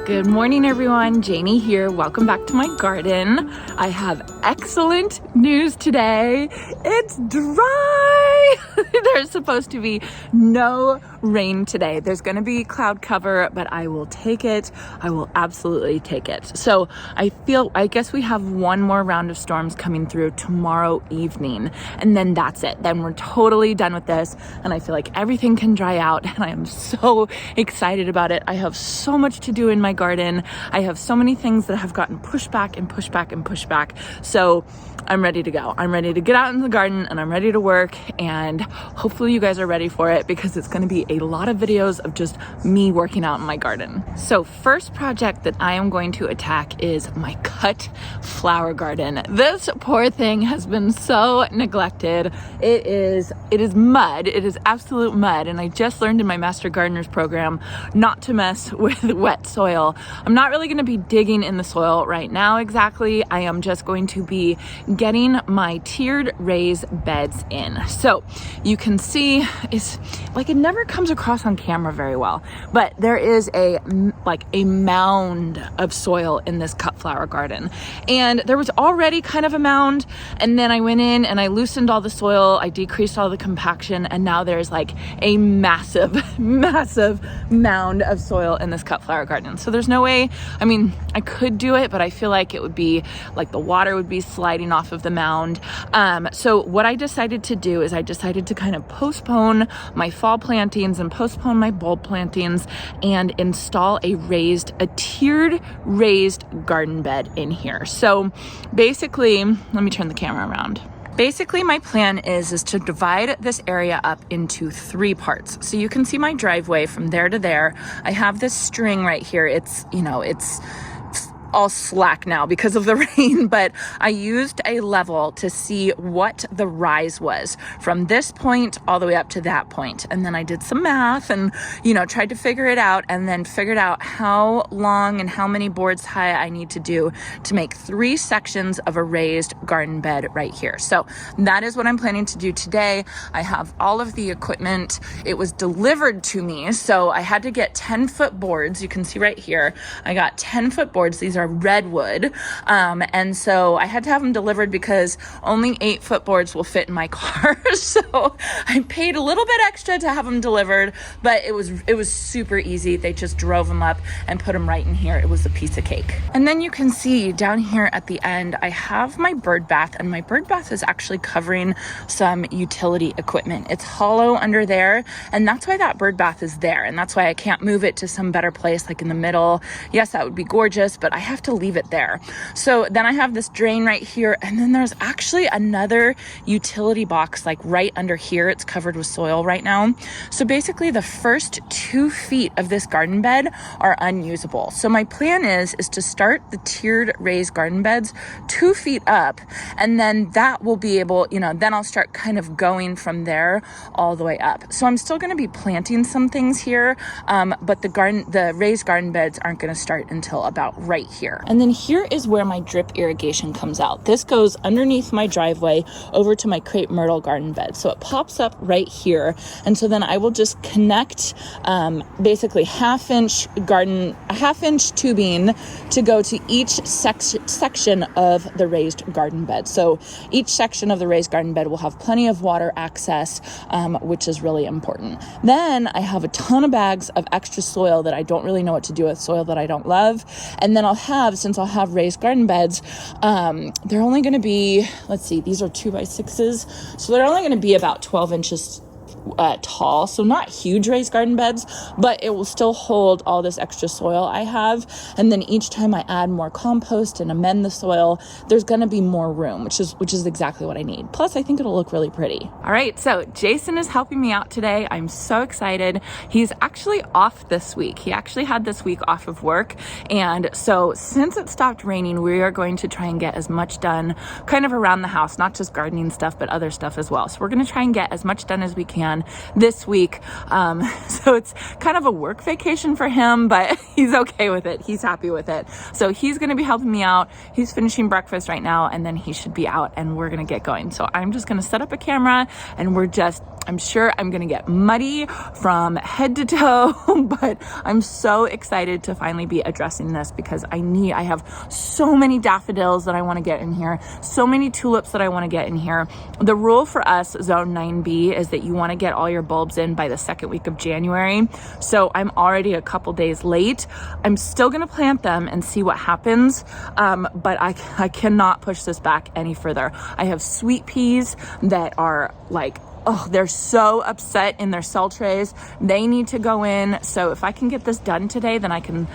Good morning, everyone. Janie here. Welcome back to my garden. I have excellent news today. It's dry. There's supposed to be no rain today. There's going to be cloud cover, but I will take it. I will absolutely take it. So I guess we have one more round of storms coming through tomorrow evening, and then that's it. Then we're totally done with this, and I feel like everything can dry out, and I am so excited about it. I have so much to do in my garden. I have so many things that have gotten pushed back and pushed back and pushed back. So I'm ready to go. I'm ready to get out in the garden and I'm ready to work, and hopefully you guys are ready for it because it's going to be a lot of videos of just me working out in my garden. So first project that I am going to attack is my cut flower garden. This poor thing has been so neglected. It is mud. It is absolute mud. And I just learned in my Master Gardener's program not to mess with wet soil. I'm not really going to be digging in the soil right now exactly. I am just going to be getting my tiered raised beds in. So you can see it's like it never comes across on camera very well, but there is a mound of soil in this cut flower garden. And there was already kind of a mound, and then I went in and I loosened all the soil, I decreased all the compaction, and now there's like a massive mound of soil in this cut flower garden. So there's no way, I mean, I could do it, but I feel like it would be like the water would be sliding off of the mound. So what I decided to do is I decided to kind of postpone my fall plantings and postpone my bulb plantings and install a tiered raised garden bed in here. So basically, let me turn the camera around. Basically, my plan is to divide this area up into 3 parts. So you can see my driveway from there to there. I have this string right here. It's all slack now because of the rain, but I used a level to see what the rise was from this point all the way up to that point. And then I did some math and, tried to figure it out, and then figured out how long and how many boards high I need to do to make 3 sections of a raised garden bed right here. So that is what I'm planning to do today. I have all of the equipment. It was delivered to me, so I had to get 10-foot boards. You can see right here, I got 10-foot boards. These are redwood, and so I had to have them delivered because only 8-foot boards will fit in my car. So I paid a little bit extra to have them delivered, but it was super easy. They just drove them up and put them right in here. It was a piece of cake. And then you can see down here at the end, I have my bird bath, and my bird bath is actually covering some utility equipment. It's hollow under there, and that's why that bird bath is there, and that's why I can't move it to some better place like in the middle. Yes, that would be gorgeous, but I have to leave it there. So then I have this drain right here, and then there's actually another utility box like right under here. It's covered with soil right now. So basically the first 2 feet of this garden bed are unusable. So my plan is to start the tiered raised garden beds 2 feet up, and then that will be able, then I'll start kind of going from there all the way up. So I'm still going to be planting some things here, but the raised garden beds aren't going to start until about right here. And then here is where my drip irrigation comes out. This goes underneath my driveway over to my crepe myrtle garden bed. So it pops up right here. And so then I will just connect basically half-inch tubing to go to each section of the raised garden bed. So each section of the raised garden bed will have plenty of water access, which is really important. Then I have a ton of bags of extra soil that I don't really know what to do with, soil that I don't love. And then since I'll have raised garden beds, they're only going to be, these are 2x6s. So they're only going to be about 12 inches tall, so not huge raised garden beds, but it will still hold all this extra soil I have. And then each time I add more compost and amend the soil, there's going to be more room, which is exactly what I need. Plus, I think it'll look really pretty. All right, so Jason is helping me out today. I'm so excited. He's actually off this week. He actually had this week off of work, and so since it stopped raining, we are going to try and get as much done kind of around the house, not just gardening stuff, but other stuff as well. So we're going to try and get as much done as we can this week. So it's kind of a work vacation for him, but he's okay with it. He's happy with it. So he's going to be helping me out. He's finishing breakfast right now, and then he should be out and we're going to get going. So I'm just going to set up a camera and we're just I'm sure I'm gonna get muddy from head to toe, but I'm so excited to finally be addressing this because I have so many daffodils that I wanna get in here, so many tulips that I wanna get in here. The rule for us, Zone 9B, is that you wanna get all your bulbs in by the second week of January. So I'm already a couple days late. I'm still gonna plant them and see what happens, but I cannot push this back any further. I have sweet peas that are like, oh, they're so upset in their cell trays. They need to go in. So if I can get this done today, then I can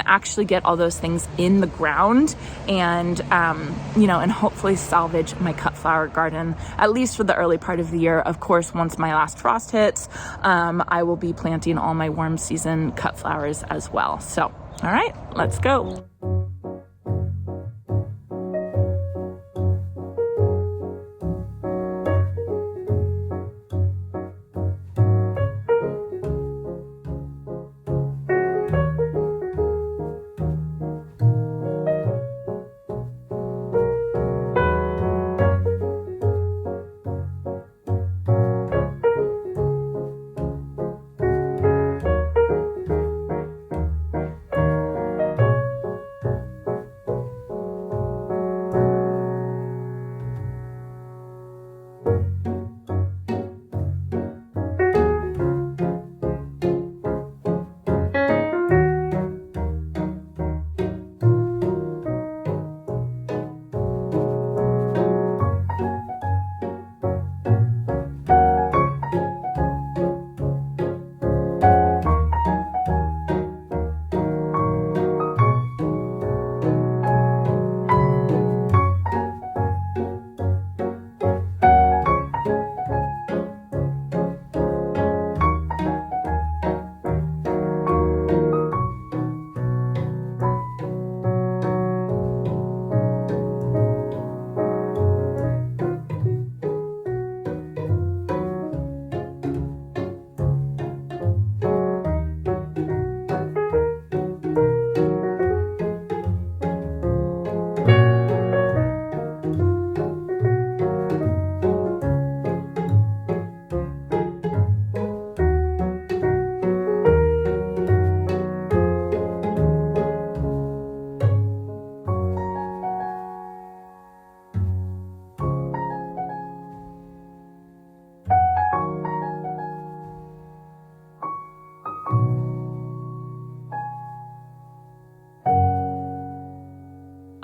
actually get all those things in the ground and, and hopefully salvage my cut flower garden, at least for the early part of the year. Of course, once my last frost hits, I will be planting all my warm season cut flowers as well. So, all right, let's go.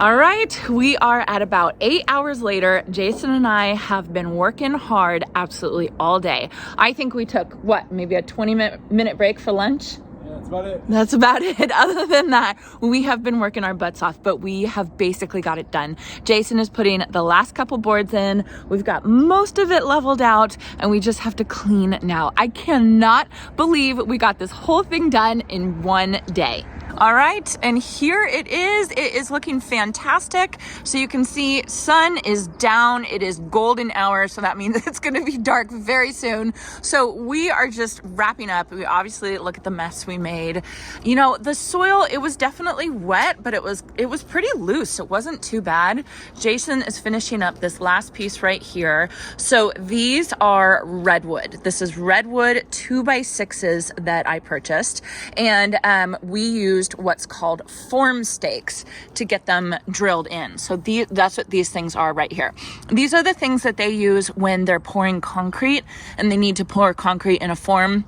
All right, we are at about 8 hours later. Jason and I have been working hard absolutely all day. I think we took, maybe a 20-minute break for lunch? Yeah, that's about it. That's about it. Other than that, we have been working our butts off, but we have basically got it done. Jason is putting the last couple boards in. We've got most of it leveled out, and we just have to clean now. I cannot believe we got this whole thing done in one day. All right, and here it is. It is looking fantastic. So you can see sun is down. It is golden hour, so that means it's gonna be dark very soon. So we are just wrapping up. We obviously look at the mess we made. You know, the soil, it was definitely wet, but it was pretty loose. It wasn't too bad. Jason is finishing up this last piece right here. So these are redwood. This is redwood 2x6s that I purchased, and we used what's called form stakes to get them drilled in. So that's what these things are right here. These are the things that they use when they're pouring concrete and they need to pour concrete in a form.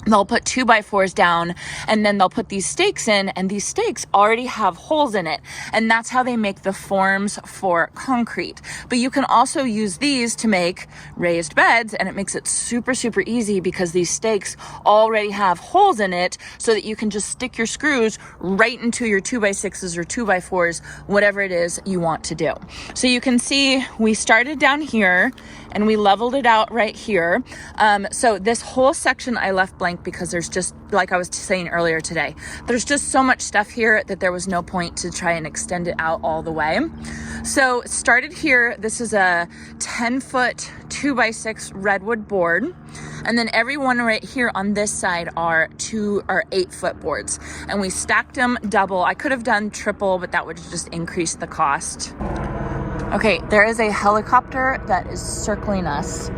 They'll put 2x4s down and then they'll put these stakes in, and these stakes already have holes in it. And that's how they make the forms for concrete. But you can also use these to make raised beds, and it makes it super, super easy because these stakes already have holes in it so that you can just stick your screws right into your 2x6s or 2x4s, whatever it is you want to do. So you can see we started down here and we leveled it out right here. So this whole section I left blank because there's just, like I was saying earlier today, there's just so much stuff here that there was no point to try and extend it out all the way. So started here. This is a 10-foot 2x6 redwood board. And then every one right here on this side are 8-foot boards. And we stacked them double. I could have done triple, but that would just increase the cost. Okay, there is a helicopter that is circling us.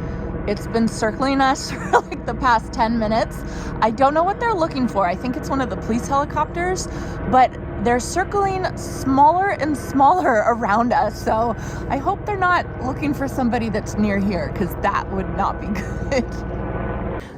It's been circling us for like the past 10 minutes. I don't know what they're looking for. I think it's one of the police helicopters, but they're circling smaller and smaller around us. So I hope they're not looking for somebody that's near here, because that would not be good.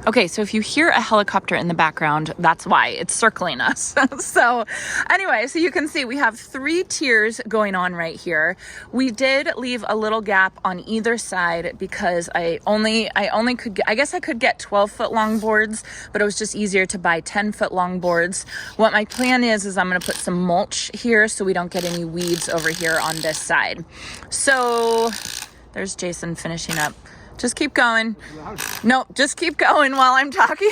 Okay, so if you hear a helicopter in the background, that's why it's circling us. So anyway, so you can see we have 3 tiers going on right here. We did leave a little gap on either side because I only could get, I guess I could get 12-foot long boards, but it was just easier to buy 10-foot long boards. What my plan is I'm gonna put some mulch here so we don't get any weeds over here on this side. So there's Jason finishing up. Just keep going. No, just keep going while I'm talking.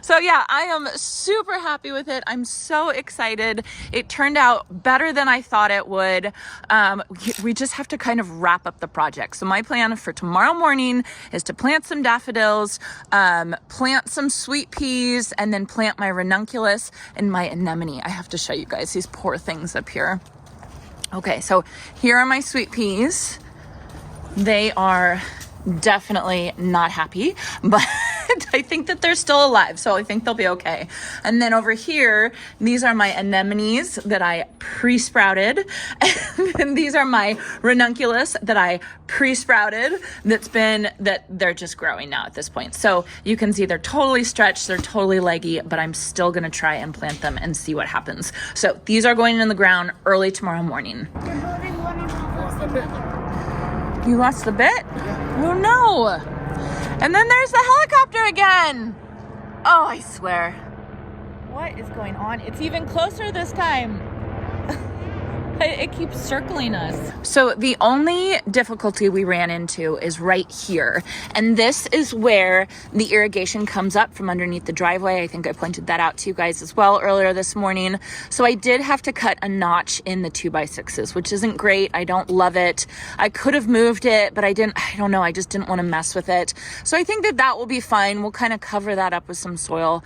So yeah, I am super happy with it. I'm so excited. It turned out better than I thought it would. We just have to kind of wrap up the project. So my plan for tomorrow morning is to plant some daffodils, plant some sweet peas, and then plant my ranunculus and my anemone. I have to show you guys these poor things up here. Okay, so here are my sweet peas. They are definitely not happy, but I think that they're still alive, so I think they'll be okay. And then over here, these are my anemones that I pre-sprouted. And these are my ranunculus that I pre-sprouted that they're just growing now at this point. So you can see they're totally stretched, they're totally leggy, but I'm still gonna try and plant them and see what happens. So these are going in the ground early tomorrow morning. You lost the bit? Oh no. And then there's the helicopter again. Oh, I swear. What is going on? It's even closer this time. It keeps circling us. So the only difficulty we ran into is right here. And this is where the irrigation comes up from underneath the driveway. I think I pointed that out to you guys as well earlier this morning. So I did have to cut a notch in the 2x6s, which isn't great. I don't love it. I could have moved it, but I don't know. I just didn't want to mess with it. So I think that will be fine. We'll kind of cover that up with some soil.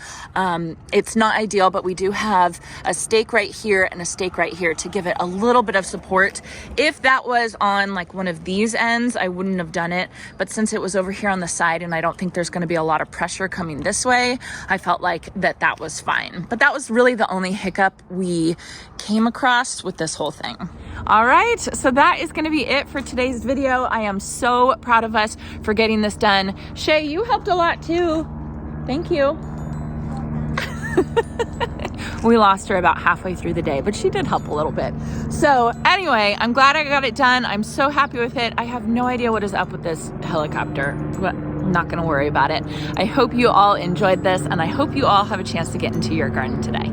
It's not ideal, but we do have a stake right here and a stake right here to give it a little bit of support. If that was on like one of these ends, I wouldn't have done it, but since it was over here on the side and I don't think there's going to be a lot of pressure coming this way, I felt like that was fine. But that was really the only hiccup we came across with this whole thing. All right, so that is going to be it for today's video. I am so proud of us for getting this done. Shay, you helped a lot too. Thank you. We lost her about halfway through the day, but she did help a little bit. So anyway, I'm glad I got it done. I'm so happy with it. I have no idea what is up with this helicopter, but I'm not going to worry about it. I hope you all enjoyed this, and I hope you all have a chance to get into your garden today.